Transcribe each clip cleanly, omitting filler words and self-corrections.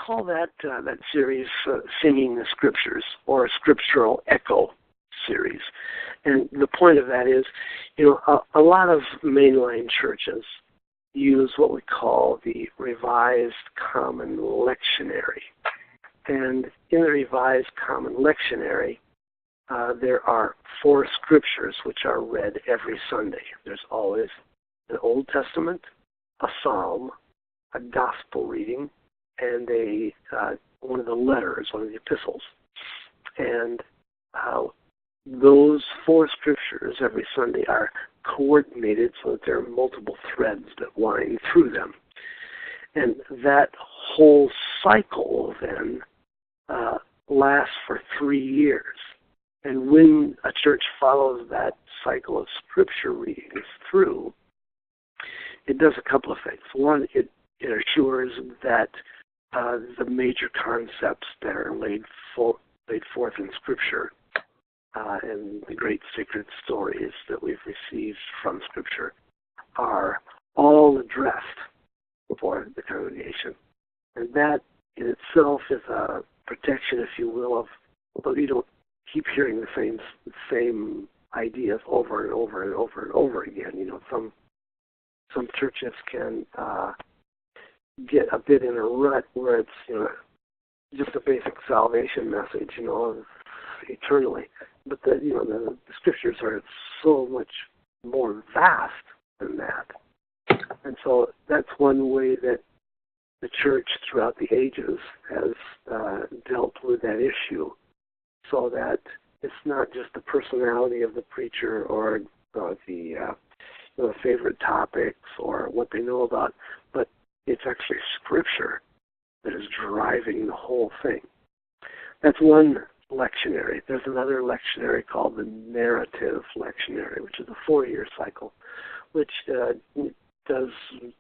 call that series Singing the Scriptures, or a Scriptural Echo series. And the point of that is, a lot of mainline churches use what we call the Revised Common Lectionary. And in the Revised Common Lectionary, there are 4 scriptures which are read every Sunday. There's always an Old Testament, a Psalm, a Gospel reading, and one of the letters, one of the epistles. And those 4 scriptures every Sunday are coordinated so that there are multiple threads that wind through them. And that whole cycle then lasts for 3 years. And when a church follows that cycle of scripture readings through, it does a couple of things. One, it assures that the major concepts that are laid forth in Scripture and the great sacred stories that we've received from Scripture are all addressed for the congregation. And that in itself is a protection, if you will, of you don't keep hearing the same ideas over and over and over and over again. Some churches can get a bit in a rut where it's just a basic salvation message, eternally. But the scriptures are so much more vast than that. And so that's one way that the church throughout the ages has dealt with that issue, so that it's not just the personality of the preacher or the favorite topics or what they know about, but it's actually Scripture that is driving the whole thing. That's one lectionary. There's another lectionary called the Narrative Lectionary, which is a 4-year cycle, which does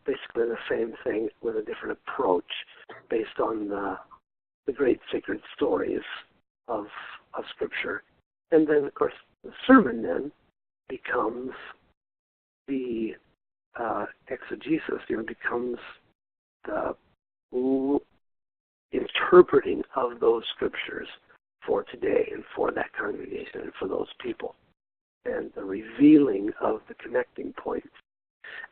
basically the same thing with a different approach based on the great sacred stories of Scripture. And then, of course, the sermon then becomes the exegesis, becomes the interpreting of those scriptures for today and for that congregation and for those people, and the revealing of the connecting points.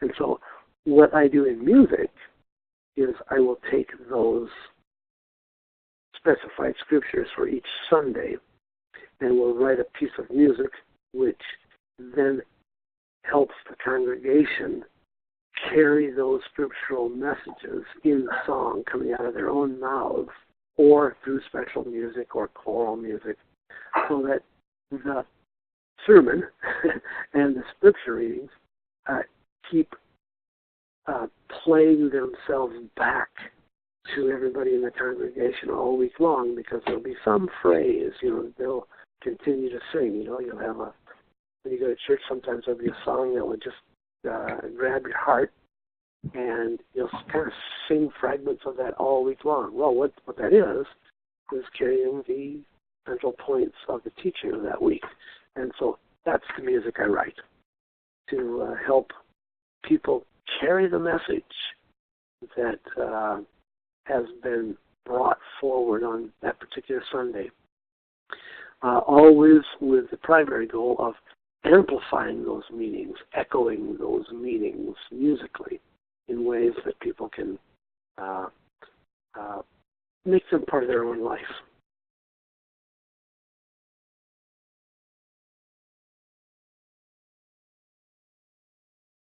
And so what I do in music is I will take those specified scriptures for each Sunday and will write a piece of music which then helps the congregation carry those scriptural messages in song coming out of their own mouths or through special music or choral music, so that the sermon and the scripture readings keep playing themselves back to everybody in the congregation all week long, because there'll be some phrase, they'll continue to sing. You'll have when you go to church, sometimes there'll be a song that will just grab your heart, and you'll kind of sing fragments of that all week long. Well, what that is carrying the central points of the teaching of that week. And so that's the music I write, to help people carry the message that has been brought forward on that particular Sunday, always with the primary goal of amplifying those meanings, echoing those meanings musically in ways that people can make them part of their own life.